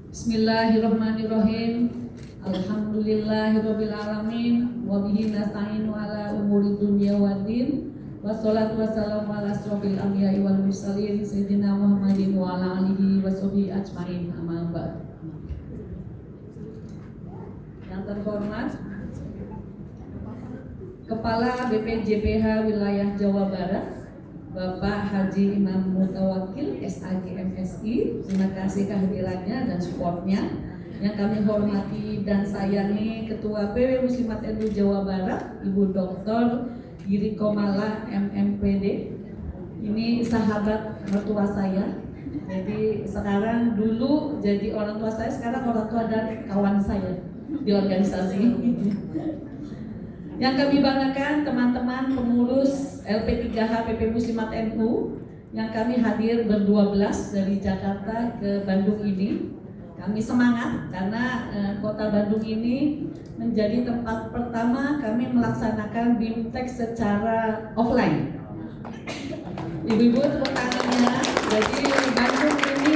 Bismillahirrahmanirrahim. Alhamdulillahirabbil alamin wa bihi nasta'inu ala umuri dunya waddin. Wassalatu wassalamu ala asrofil anbiya'i wal mursalin sayyidina Muhammadin wa ala alihi wa sahbihi ajmain. Amma ba'd. Yang terhormat Kepala BPJPH Wilayah Jawa Barat Bapak Haji Imam Mutawakil SAG MSI, terima kasih kehadirannya dan supportnya. Yang kami hormati dan sayangi Ketua PW Muslimat NU Jawa Barat Ibu Dr. Giri Komala MMPD. Ini sahabat mertua saya. Jadi sekarang dulu jadi orang tua saya, sekarang orang tua dan kawan saya di organisasi. Yang kami banggakan teman-teman pengurus LP3H PP Muslimat NU yang kami hadir ber-12 dari Jakarta ke Bandung ini. Kami semangat karena kota Bandung ini menjadi tempat pertama kami melaksanakan BIMTEK secara offline. Ibu-ibu tepuk tangannya. Jadi Bandung ini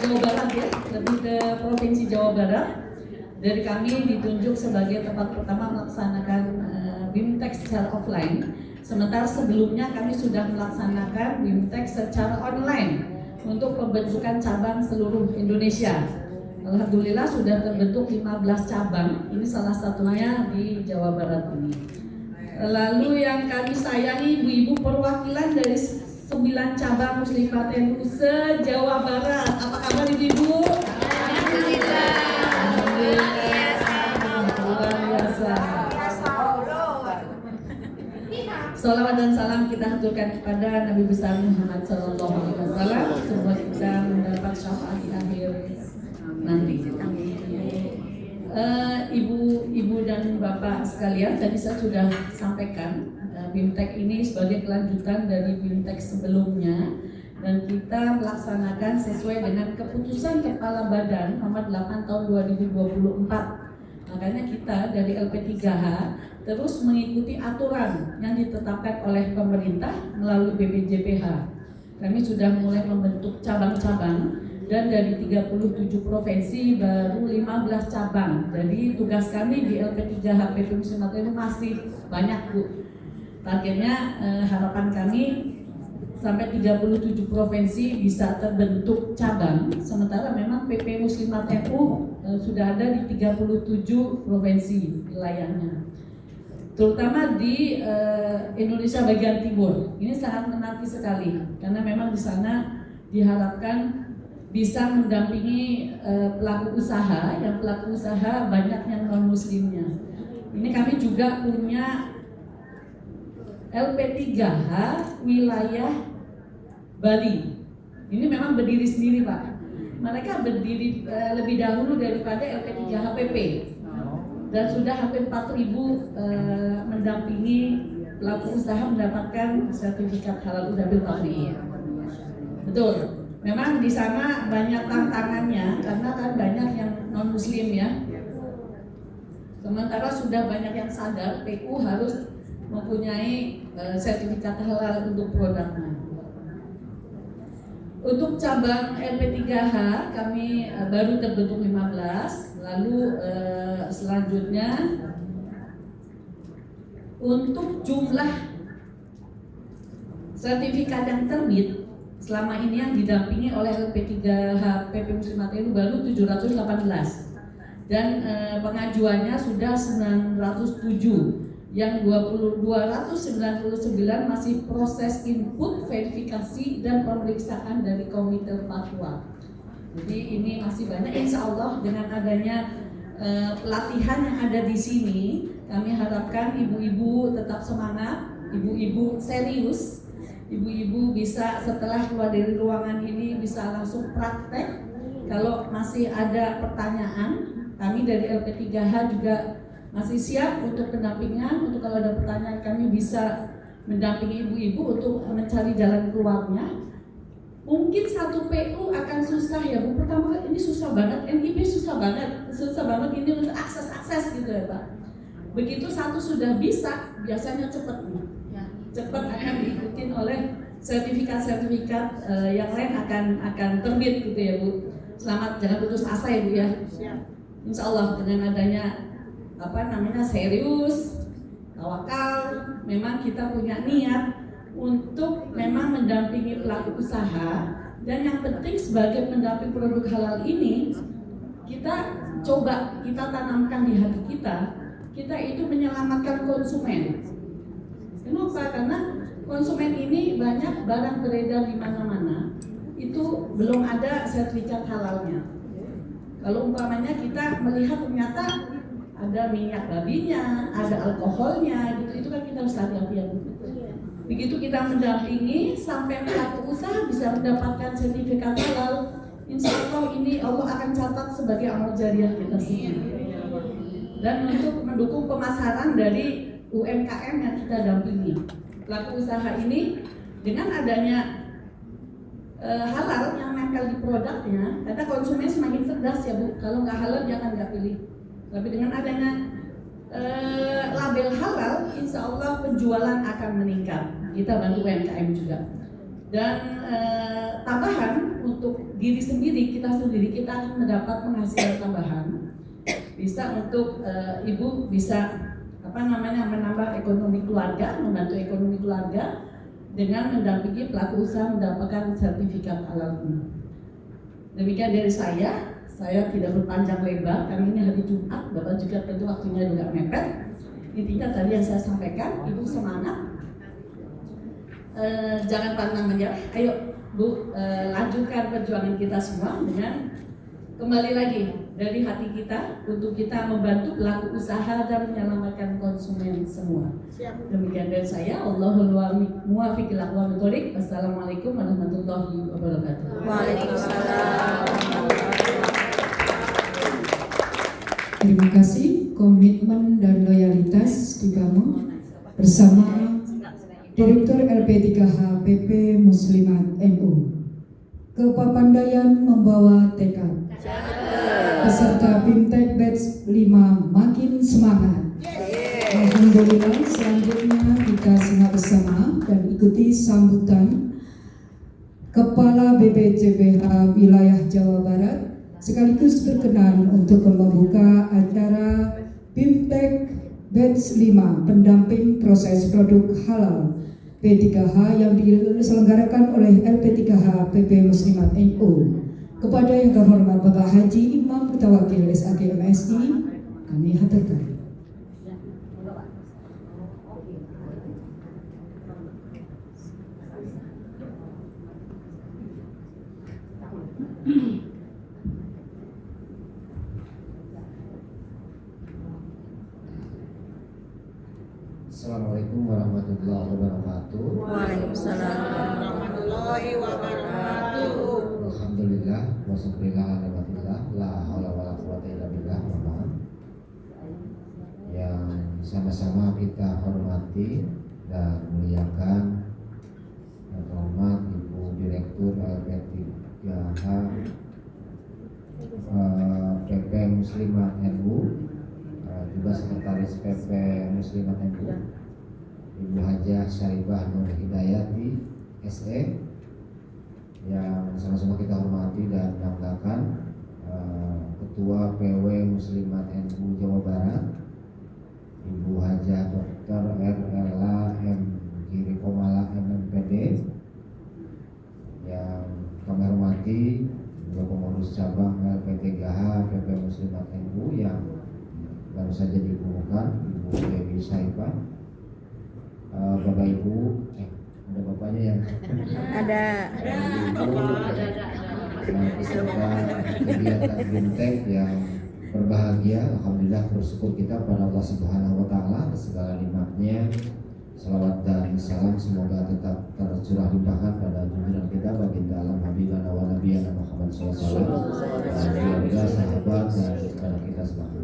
Jawa Barat ya, lebih ke Provinsi Jawa Barat. Dari kami ditunjuk sebagai tempat pertama melaksanakan BIMTEK secara offline. Sementara sebelumnya kami sudah melaksanakan BIMTEK secara online untuk pembentukan cabang seluruh Indonesia. Alhamdulillah sudah terbentuk 15 cabang. Ini salah satunya di Jawa Barat ini. Lalu yang kami sayangi ibu-ibu perwakilan dari 9 cabang Muslimat NU se-Jawa Barat. Apa kabar ibu-ibu? Alhamdulillah. Luar biasa. Salawat dan salam kita haturkan kepada Nabi besar Muhammad Sallallahu Alaihi Wasallam. Semoga kita mendapat syafaat di akhir nanti. Ibu dan bapak sekalian, tadi saya sudah sampaikan BIMTEK ini sebagai kelanjutan dari BIMTEK sebelumnya. Dan kita melaksanakan sesuai dengan keputusan Kepala Badan nomor 8 tahun 2024. Makanya kita dari LP3H terus mengikuti aturan yang ditetapkan oleh pemerintah melalui BPJPH. Kami sudah mulai membentuk cabang-cabang dan dari 37 provinsi baru 15 cabang. Jadi tugas kami di LP3H PP Muslimat NU masih banyak Bu. Targetnya harapan kami sampai 37 provinsi bisa terbentuk cabang, sementara memang PP Muslimat NU sudah ada di 37 provinsi wilayahnya, terutama di Indonesia bagian timur. Ini sangat menanti sekali karena memang di sana diharapkan bisa mendampingi pelaku usaha, yang pelaku usaha banyak yang non muslimnya. Ini kami juga punya LP3H wilayah Bali. Ini memang berdiri sendiri Pak. Mereka berdiri lebih dahulu daripada LP3H PP dan sudah hampir 4.000 mendampingi pelaku usaha mendapatkan sertifikat halal udah bil tauhid. Betul. Memang di sana banyak tantangannya karena kan banyak yang non muslim ya. Sementara sudah banyak yang sadar PU harus mempunyai sertifikat halal untuk produknya. Untuk cabang LP3H kami baru terbentuk 15. Lalu selanjutnya untuk jumlah sertifikat yang terbit selama ini yang didampingi oleh LP3H PP Muslimat NU baru 718 dan pengajuannya sudah 907. Yang 299 masih proses input, verifikasi, dan pemeriksaan dari komite fatwa. Jadi ini masih banyak. Insya Allah dengan adanya pelatihan yang ada di sini, kami harapkan ibu-ibu tetap semangat, ibu-ibu serius, ibu-ibu bisa setelah keluar dari ruangan ini bisa langsung praktek. Kalau masih ada pertanyaan, kami dari LP3H juga masih siap untuk pendampingan. Untuk kalau ada pertanyaan kami bisa mendampingi ibu-ibu untuk mencari jalan keluarnya. Mungkin satu PU akan susah ya Bu. Pertama kali ini susah banget, NIP susah banget ini untuk akses gitu ya Pak. Begitu satu sudah bisa, biasanya cepat akan diikutin oleh sertifikat-sertifikat yang lain akan terbit gitu ya Bu. selamat, jangan putus asa ya Bu ya. Insya Allah dengan adanya serius, tawakal, memang kita punya niat untuk memang mendampingi pelaku usaha, dan yang penting sebagai pendamping produk halal ini kita coba kita tanamkan di hati kita itu menyelamatkan konsumen. Kenapa? Karena konsumen ini banyak barang beredar di mana-mana itu belum ada sertifikat halalnya. Kalau umpamanya kita melihat ternyata ada minyak babinya, ada alkoholnya, gitu, itu kan kita harus hati-hati. Begitu kita mendampingi sampai pelaku usaha bisa mendapatkan sertifikat halal, insya Allah ini Allah akan catat sebagai amal jariah kita semua. Dan untuk mendukung pemasaran dari UMKM yang kita dampingi, pelaku usaha ini dengan adanya halal yang nempel di produknya, karena konsumen semakin cerdas ya Bu, kalau nggak halal dia akan nggak pilih. Tapi dengan adanya label halal, insya Allah penjualan akan meningkat. Kita bantu UMKM juga. Dan tambahan untuk diri sendiri, kita akan mendapat penghasilan tambahan. Bisa untuk ibu bisa menambah ekonomi keluarga, membantu ekonomi keluarga dengan mendampingi pelaku usaha mendapatkan sertifikat halal ini. Demikian dari saya tidak berpanjang lebar karena ini hari Jumat, Bapak juga tentu waktunya juga mepet. Intinya tadi yang saya sampaikan, Ibu semangat, jangan pantang menyerah. Ayo Bu, lanjutkan perjuangan kita semua dengan kembali lagi dari hati kita untuk kita membantu pelaku usaha dan menyelamatkan konsumen semua. Demikian dari saya. Allahul muwaffiq ila aqwamit thoriq. Wassalamualaikum warahmatullahi wabarakatuh. Waalaikumsalam. Terima kasih, komitmen dan loyalitas dibangun bersama Direktur LP3H PP Muslimat NU. Kepandaian membawa tekad. Peserta BIMTEK Batch 5 makin semangat. Alhamdulillah, selanjutnya kita simak bersama dan ikuti sambutan Kepala BPJPH Wilayah Jawa Barat sekaligus berkenan untuk membuka acara BIMTEK Batch 5 pendamping proses produk halal P3H yang diselenggarakan oleh LP3H PP Muslimat NU. Kepada yang terhormat Bapak Haji Imam Mutawakil SAG MSI, kami haturkan. Assalamualaikum warahmatullahi wabarakatuh. Waalaikumsalam warahmatullahi wabarakatuh. Alhamdulillah wa syukurillah alhamdulillah la haula wala quwwata illa billah. Yang sama-sama kita hormati dan muliakan yang terhormat Ibu Direktur LP3H PP Muslimat NU, juga Sekretaris PP Muslimat NU Ibu Hajah Syarifah Nur Hidayati SE, yang sama-sama kita hormati dan banggakan Ketua PW Muslimat NU Jawa Barat Ibu Hajah Dr. RLA M. Giri Komala MMPD, yang kami hormati juga pengurus cabang LP3H PP Muslimat NU yang baru saja dikukuhkan, Ibu Dewi Saifah, Bapak Ibu, ada bapaknya yang Ada. Peserta kegiatan BIMTEK yang berbahagia. Alhamdulillah, bersyukur kita pada Allah Subhanahu Wa Taala segala nikmatnya. Salawat dan salam semoga tetap tercurah limpahkan pada junjungan kita baginda alam Habibana wa Nabiyana Muhammad SAW, keluarga, sahabat dan kepada kita sebagai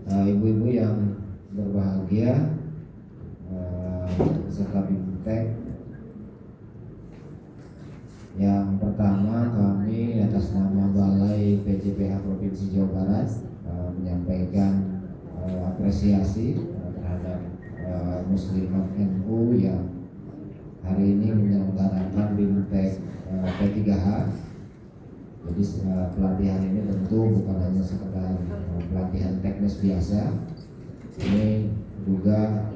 ibu-ibu yang berbahagia, peserta BIMTEK. Yang pertama, kami atas nama Balai PJPH Provinsi Jawa Barat menyampaikan apresiasi terhadap Muslimat NU yang hari ini menyelenggarakan BIMTEK P3H Jadi pelatihan ini tentu bukan hanya sekedar pelatihan teknis biasa, ini juga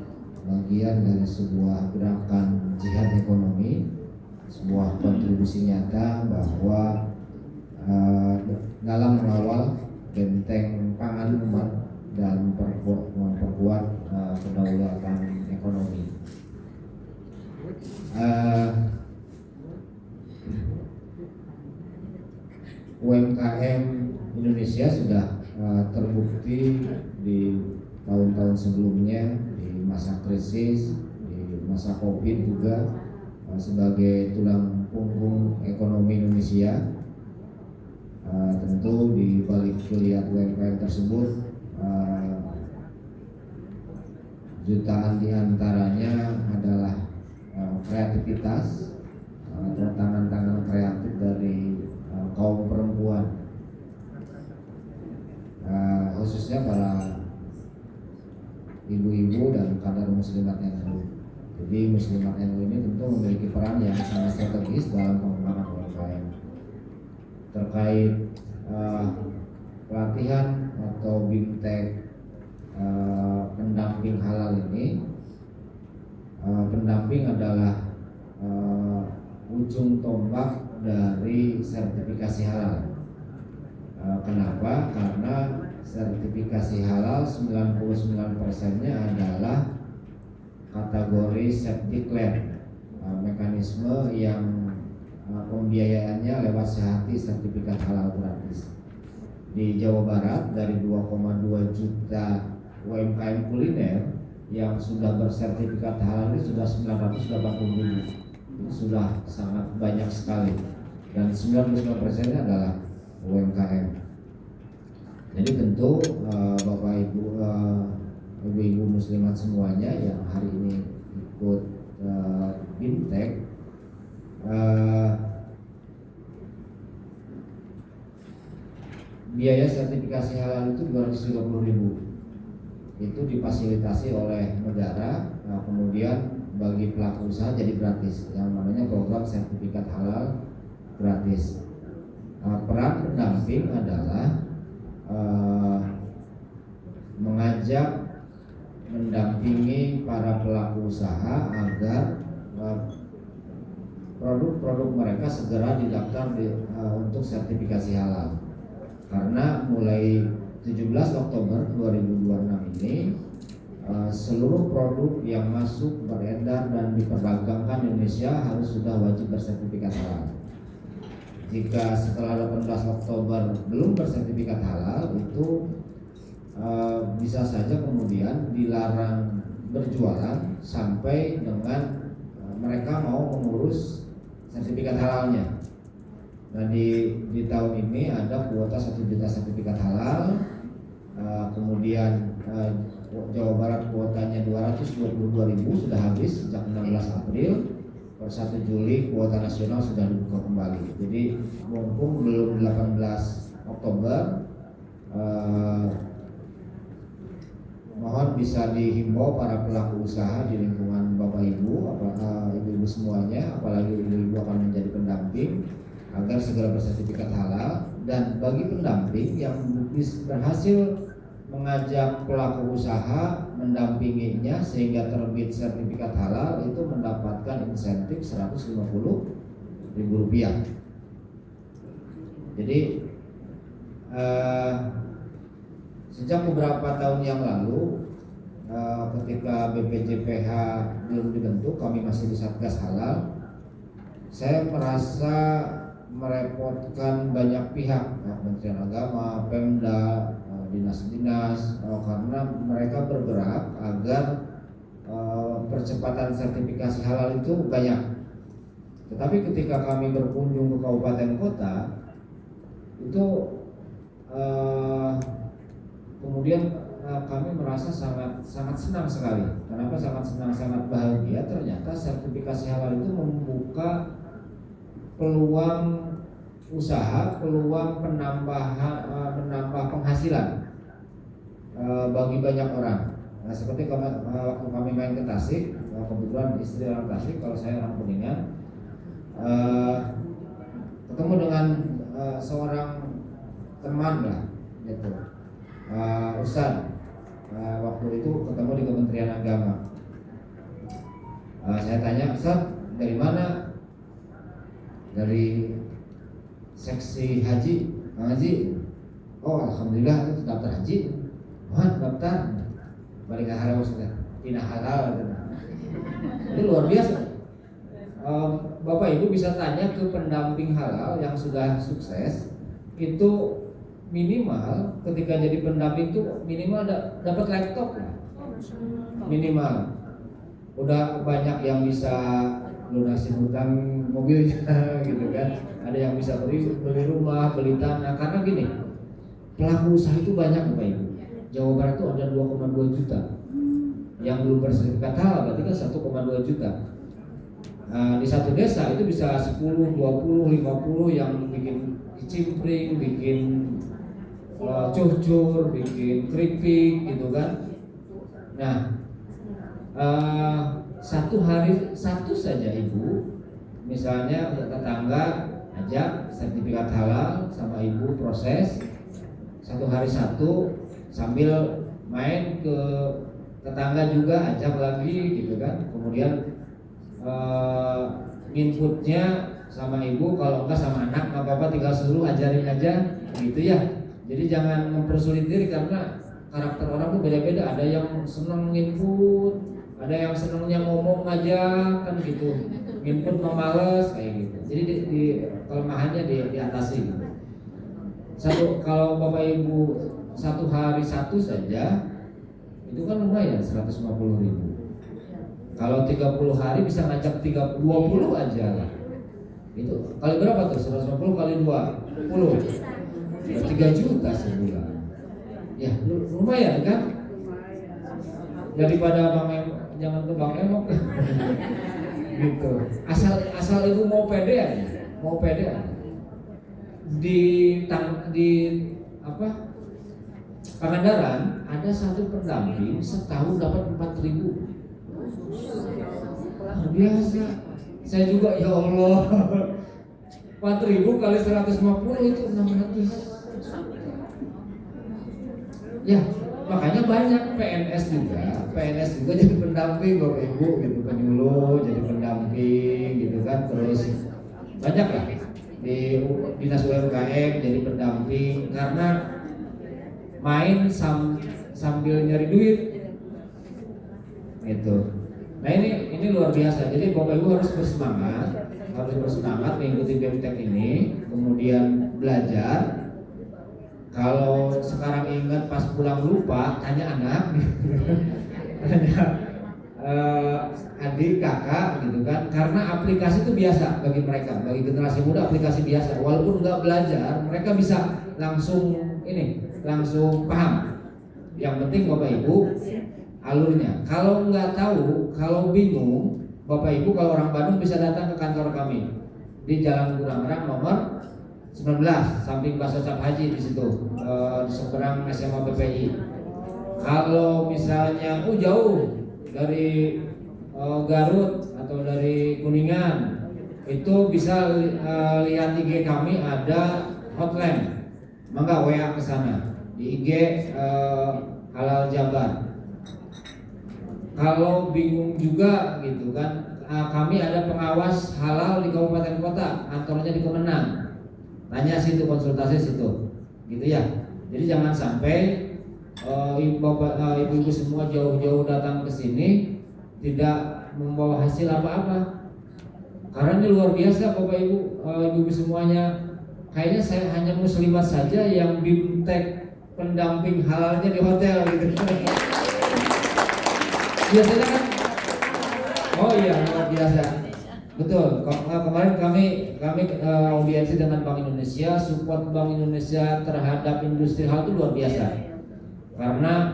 bagian dari sebuah gerakan jihad ekonomi, sebuah kontribusi nyata bahwa dalam mengawal benteng pangan umat dan memperkuat kedaulatan ekonomi. UMKM Indonesia sudah terbukti di tahun-tahun sebelumnya, di masa krisis, di masa Covid juga sebagai tulang punggung ekonomi Indonesia. Tentu di balik geliat UMKM tersebut, jutaan diantaranya adalah kreativitas atau tangan-tangan kreatif dari kaum perempuan, khususnya para ibu-ibu dan kader muslimat NU. Jadi muslimat NU ini tentu memiliki peran yang sangat strategis dalam pengembangan UMKM. Terkait pelatihan atau BIMTEK pendamping halal ini, pendamping adalah ujung tombak dari sertifikasi halal. Kenapa? Karena sertifikasi halal 99%-nya adalah kategori safety clear, mekanisme yang pembiayaannya lewat sehati sertifikat halal gratis. Di Jawa Barat dari 2,2 juta UMKM kuliner yang sudah bersertifikat halal ini sudah 980.000. Itu sudah sangat banyak sekali, dan 99%-nya adalah UMKM. Jadi tentu Bapak Ibu, ibu-ibu muslimat semuanya yang hari ini ikut BIMTEK, biaya sertifikasi halal itu 250.000. Itu difasilitasi oleh negara. Kemudian bagi pelaku usaha jadi gratis, yang namanya program sertifikat halal gratis. Peran pendamping adalah mengajak, mendampingi para pelaku usaha agar produk-produk mereka segera didaftar untuk sertifikasi halal. Karena mulai 17 Oktober 2026 ini seluruh produk yang masuk, beredar dan diperdagangkan Indonesia harus sudah wajib bersertifikat halal. Jika setelah 18 Oktober belum bersertifikat halal, itu bisa saja kemudian dilarang berjualan sampai dengan mereka mau mengurus sertifikat halalnya. Nah di tahun ini ada kuota 1 juta sertifikat halal, kemudian Jawa Barat kuotanya 222.000 sudah habis sejak 16 April. Per 1 Juli kuota nasional sudah dibuka kembali. Jadi mumpung belum 18 Oktober, mohon bisa dihimbau para pelaku usaha di lingkungan Bapak Ibu, ibu-ibu semuanya, apalagi ibu-ibu akan menjadi pendamping, agar segera bersertifikat halal. Dan bagi pendamping yang berhasil mengajak pelaku usaha, mendampinginya sehingga terbit sertifikat halal, itu mendapatkan insentif Rp150.000. Jadi sejak beberapa tahun yang lalu, ketika BPJPH belum dibentuk, kami masih di Satgas Halal, saya merasa merepotkan banyak pihak, Kementerian Agama, Pemda, dinas-dinas, karena mereka bergerak agar percepatan sertifikasi halal itu banyak. Tetapi ketika kami berkunjung ke kabupaten kota, itu kemudian kami merasa sangat senang sekali. Kenapa sangat senang, sangat bahagia? Ternyata sertifikasi halal itu membuka peluang usaha, peluang menambah penghasilan bagi banyak orang. Nah, seperti waktu kami main ke Tasik, kebetulan istri orang Tasik, kalau saya orang Kuningan, ketemu dengan seorang teman lah gitu, Ustadz, waktu itu ketemu di Kementerian Agama. Saya tanya, Ustadz dari mana? Dari seksi haji, Bang Haji. Oh alhamdulillah itu daftar haji. Wah daftar, balik ke haram Ustadz, tidak halal. Ini luar biasa. Bapak Ibu bisa tanya ke pendamping halal yang sudah sukses, itu minimal ketika jadi pendamping itu minimal dapat laptop lah, minimal. Udah banyak yang bisa lunasi hutang mobilnya gitu kan, ada yang bisa beli rumah, beli tanah. Karena gini, pelaku usaha itu banyak Bapak Ibu. Jawa Barat itu ada 2,2 juta yang belum bersertifikat halal, berarti kan 1,2 juta. Di satu desa itu bisa 10, 20, 50 yang bikin kicimpring, bikin cucur, bikin keripik gitu kan. Nah, satu hari satu saja ibu, misalnya tetangga ajak sertifikat halal sama ibu proses, satu hari satu sambil main ke tetangga juga ajak lagi gitu kan. Kemudian inputnya sama ibu, kalau enggak sama anak nggak apa-apa, tinggal suruh ajarin aja gitu ya. Jadi jangan mempersulit diri karena karakter orang tuh beda-beda. Ada yang seneng input, ada yang senengnya ngomong aja kan gitu. Input mau males kayak gitu. Jadi di kelemahannya diatasi gitu. Kalau Bapak Ibu satu hari satu saja itu kan lumayan 150.000. Kalau 30 hari bisa ngajak 20 aja lah. Itu kali berapa tuh? 150 kali 20. 3 juta sebulan. Ya, lumayan kan? Daripada jangan ke Bang Emok. Gitu. Asal ibu mau pede aja. Mau pede aja. Di Pangandaran ada satu pendamping setahun dapat 4.000. Biasa. Saya juga ya Allah. 4.000 kali 150 itu 600. Ya, makanya banyak PNS juga jadi pendamping Bapak Ibu gitu, penyuluh jadi pendamping gitu kan. Terus banyak lah di dinas UMKM jadi pendamping karena main sambil nyari duit gitu. Nah ini luar biasa. Jadi Bapak Ibu harus bersemangat mengikuti BEMTEK ini, kemudian belajar. Kalau sekarang ingat pas pulang lupa, tanya anak, tanya adik, kakak gitu kan. Karena aplikasi itu biasa bagi mereka, bagi generasi muda aplikasi biasa. Walaupun nggak belajar, mereka bisa langsung paham. Yang penting Bapak Ibu alurnya. Kalau nggak tahu, kalau bingung, Bapak Ibu kalau orang Bandung bisa datang ke kantor kami di Jalan Gurangrang nomor 19, samping Basosap Haji di situ, di seberang SMA PPI. Kalau misalnya jauh dari Garut atau dari Kuningan, itu bisa lihat IG kami ada hotline. Mangga WA ke sana di IG Halal Jabar. Kalau bingung juga gitu kan, kami ada pengawas halal di kabupaten kota, kantornya di Kemenang. Tanya situ, konsultasi situ, gitu ya. Jadi jangan sampai ibu-ibu semua jauh-jauh datang ke sini tidak membawa hasil apa-apa. Karena ini luar biasa Bapak Ibu, ibu-ibu semuanya. Kayaknya saya hanya muslimat saja yang BEMTEK pendamping halalnya di hotel gitu. Biasanya kan, oh iya luar biasa. Betul. Kemarin kami audiensi dengan Bank Indonesia, support Bank Indonesia terhadap industri halal itu luar biasa. Karena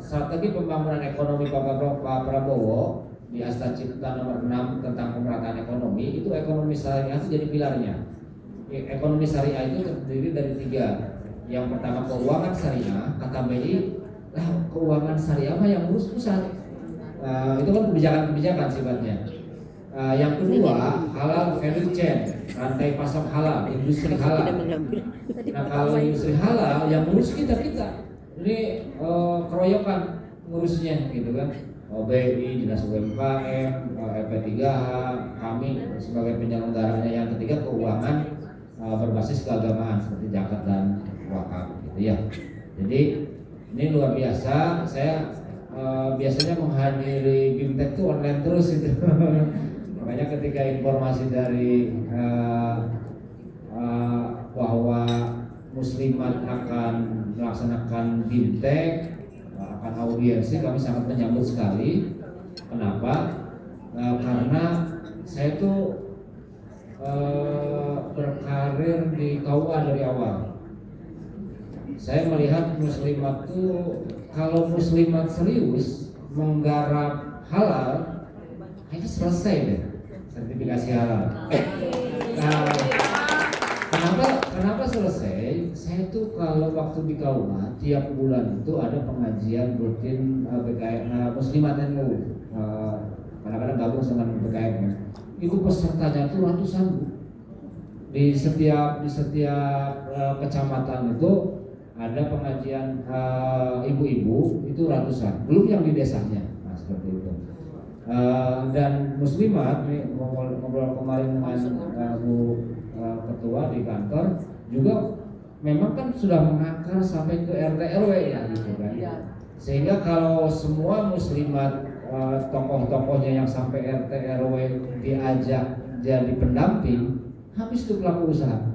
strategi pembangunan ekonomi Pak Prabowo di Asta Cipta nomor 6 tentang pemerataan ekonomi, itu ekonomi syariah itu jadi pilarnya. Ekonomi syariah itu terdiri dari 3. Yang pertama keuangan syariah, kata BI, keuangan syariah mah yang ngurus pusat. Itu kan kebijakan sifatnya. Yang kedua, halal value chain, rantai pasok halal, industri halal. Nah kalau industri halal, yang ngurus kita. Ini keroyokan ngurusnya gitu kan. OBI, Dinas UMKM, LP3H, kami sebagai penyelenggaranya. Yang ketiga, keuangan berbasis keagamaan seperti zakat dan wakaf gitu ya. Jadi ini luar biasa. Saya biasanya menghadiri BIMTEK itu online terus itu. Makanya ketika informasi dari bahwa Muslimat akan melaksanakan BIMTEK, akan audiensi, kami sangat menyambut sekali. Kenapa? Karena saya tuh berkarir di KUA dari awal. Saya melihat Muslimat tuh, kalau Muslimat serius menggarap halal, itu selesai deh sertifikasi halal. Nah, kenapa selesai? Saya tuh kalau waktu di KUA tiap bulan itu ada pengajian rutin BKM Muslimat NU. Kadang-kadang gabung dengan BKM. Itu pesertanya tuh ratusan. Di setiap kecamatan itu ada pengajian ibu-ibu itu ratusan. Belum yang di desanya. Nah, seperti itu. Dan Muslimat nih ngobrol kemarin dengan Bu Ketua di kantor juga memang kan sudah mengakar sampai ke RT RW ya gitu kan. Sehingga kalau semua Muslimat tokoh-tokohnya yang sampai RT RW diajak jadi pendamping, habis tuh pelaku usaha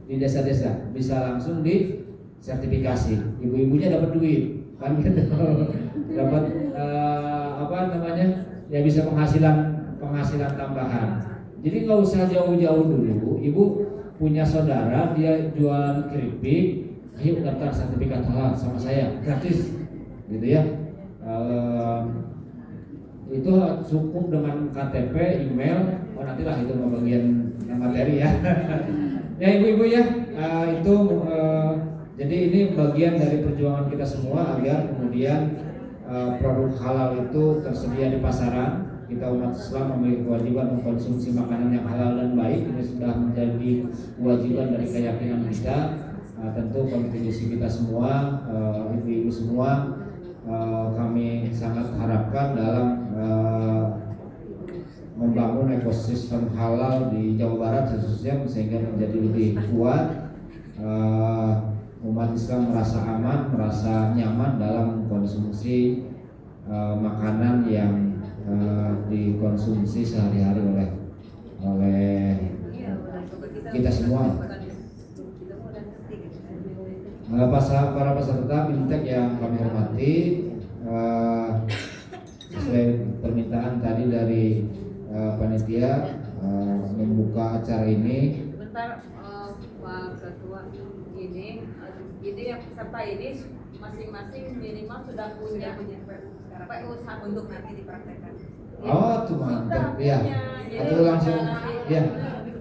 di desa-desa bisa langsung di sertifikasi. Ibu-ibunya dapat duit kan gitu. Dapat ya bisa penghasilan tambahan. Jadi nggak usah jauh-jauh dulu. Ibu punya saudara dia jual keripik, ayo daftar sertifikat halal sama saya gratis, gitu ya. Itu cukup dengan KTP, email, nantilah itu bagian materi ya. Ya ibu-ibu ya, jadi ini bagian dari perjuangan kita semua agar kemudian produk halal itu tersedia di pasaran. Kita umat Islam memiliki kewajiban mengkonsumsi makanan yang halal dan baik. Ini sudah menjadi kewajiban dari keyakinan kita. Tentu kontribusi kita semua, ibu-ibu semua, kami sangat harapkan dalam membangun ekosistem halal di Jawa Barat khususnya sehingga menjadi lebih kuat. Umat Islam merasa aman, merasa nyaman dalam konsumsi makanan yang dikonsumsi sehari-hari oleh kita semua. Para peserta BIMTEK yang kami hormati, sesuai permintaan tadi dari panitia membuka acara ini. Sebentar, Pak Ketua, ini yang peserta ini masing-masing minimal sudah punya usaha untuk nanti dipraktekkan. Oh, tuh mantap ya. Atau langsung ya.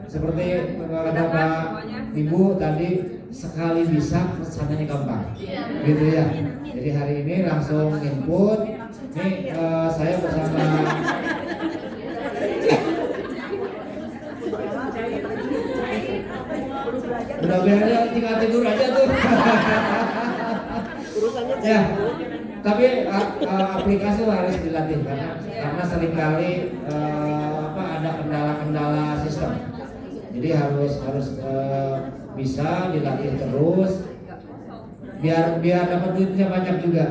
Seperti kata Pak Ibu tadi, sekali bisa kesananya gampang, gitu ya. Jadi hari ini langsung input. Nih saya bersama udah beres, tinggal tidur aja tuh. Ya, tapi aplikasi harus dilatih karena seringkali ada kendala-kendala sistem. Jadi harus bisa dilatih terus biar dapat duitnya banyak juga.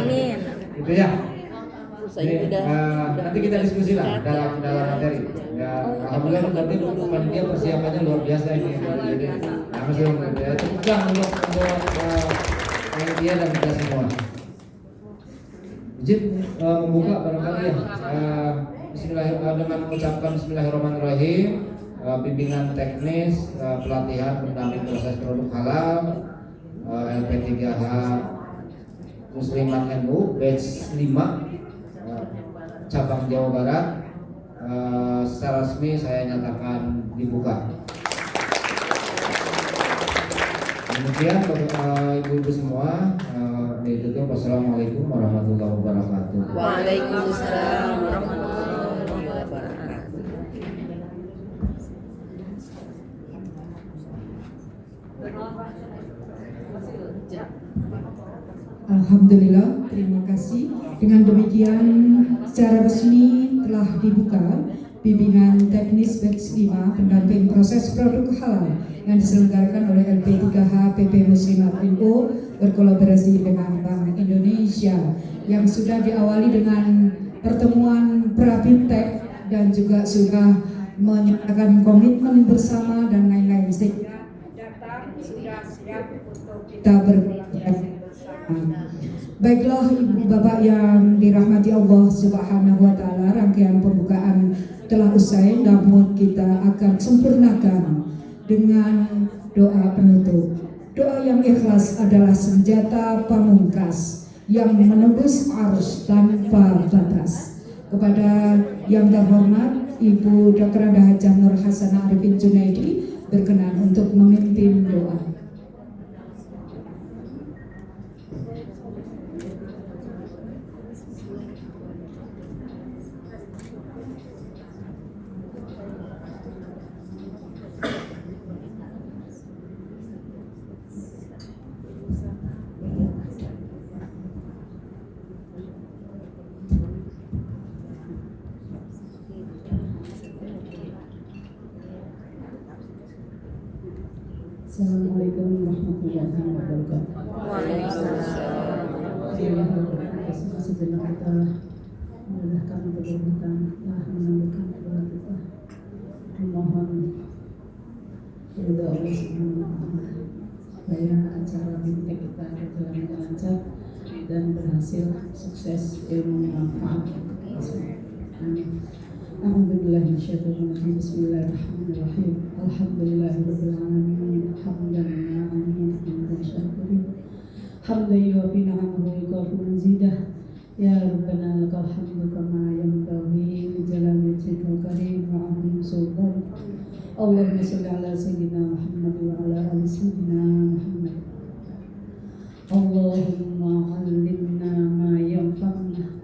Amin. Gitu ya. Jadi, nanti kita diskusi lah dalam materi. Ya, alhamdulillah nanti untuk panitia persiapannya luar biasa ini. Jadi langsung ya, tegang untuk panitia dan kita semua. Izin membuka barangkali ya. Bismillahirrahmanirrahim, dengan mengucapkan Bismillahirrahmanirrahim. Bimbingan teknis, pelatihan pendamping proses produk halal, LP3H Muslimat NU batch 5 cabang Jawa Barat, secara resmi saya nyatakan dibuka. Kemudian ibu-ibu semua ditutup. Wassalamualaikum warahmatullahi wabarakatuh. Waalaikumsalam warahmatullahi wabarakatuh. Alhamdulillah, terima kasih. Dengan demikian secara resmi telah dibuka bimbingan teknis batch 5 pendamping proses produk halal yang diselenggarakan oleh LP3H PP Muslimat NU berkolaborasi dengan Bank Indonesia, yang sudah diawali dengan pertemuan Prabintek dan juga sudah menyatakan komitmen bersama dan lain-lain. Sudah siap untuk kita berkolaborasi. Baiklah Ibu Bapak yang dirahmati Allah Subhanahu wa taala, rangkaian pembukaan telah usai, namun kita akan sempurnakan dengan doa penutup. Doa yang ikhlas adalah senjata pamungkas yang menembus arus tanpa batas. Kepada yang terhormat Ibu Dr. Anda Hajah Nur Hasanah Arifin Junaidi berkenan untuk memimpin doa. Assalamualaikum warahmatullahi wabarakatuh. Sejenak kita memudahkan kegiatan, menambahkan doa kita, memohon ridha Allah Subhanahu wa taala supaya acara BIMTEK kita berjalan dengan lancar dan berhasil, sukses, ilmu manfaat. Amin. Alhamdulillah, bismillahirrahmanirrahim. Alhamdulillahirabbil alamin. Hamdan amin hamdan syakirin. Hamdan yuwafi ni'amahu wa yukafi mazidah. Ya Rabbana lakal hamdu kama yanbaghi li jalali wajhikal karim wa 'azimi sultan. Allahumma shalli ala sayyidina Muhammad wa ala ali sayyidina Muhammad. Allahumma 'allimna ma yanfa'una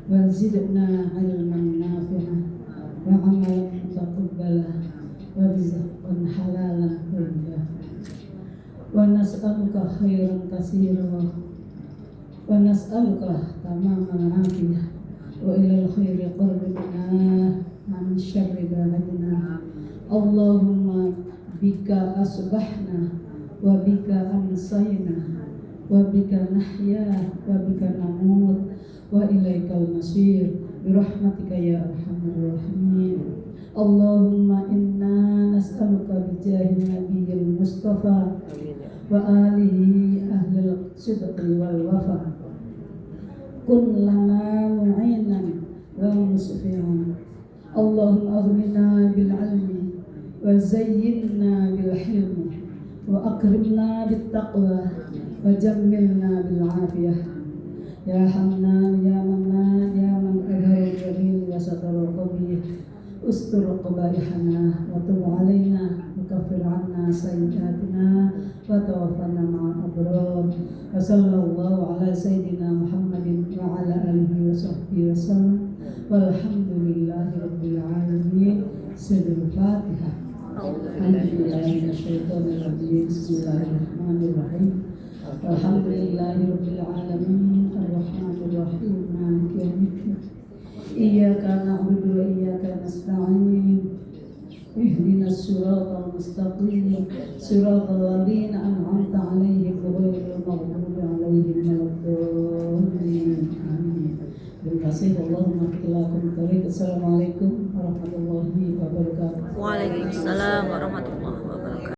wa zidna 'ilman nafi'an wa 'amalan mutaqabbalan wa rizqan halalan tayyiban. Wa nas'aluka khairan katsiran wa nas'aluka tamamal 'afiyah wa ilal khairi qarbina min syarri baladina. Allahumma bika asbahna wa bika amsayna wa bika nahya wa bika namut wa ilaikal masir bi rahmatika ya arhamar rahimin. Allahumma inna nas'aluka bi jahi nabiyil mustafa wa alihi ahlil sidqi wal wafa. Kun lana mu'inan wa musfi'an. Allahumma aghnina bil ilmi wa zayyinna bil hilmi wa akrimna bit taqwa wa jammilna bil afiyah. Ya Hannan ya Mannan ya man adharul jamil wa satarul qabih ustur qabaihana wa tub alaina wa kaffir anna sayyi'atina wa tawaffana ma'al abrar. Wa sallallahu ala sayyidina Muhammadin wa ala alihi wa sahbihi wa sallam. Walhamdulillahi rabbil alamin. Sirrul Fatihah. Alhamdulillahi minasyaitonir rajim. Bismillahirrahmanirrahim. Alhamdulillahi rabbil alamin. Arrahmanir rahim. Maliki yaumiddin. Iyyaka na'budu wa iyyaka nasta'in. Ihdinas siratal mustaqim. Siratal ladzina an'amta 'alaihim ghairil maghdubi 'alaihim waladdallin. Amin. Terima kasih. Allahumma qil lakum tariq. Assalamualaikum warahmatullahi wabarakatuh.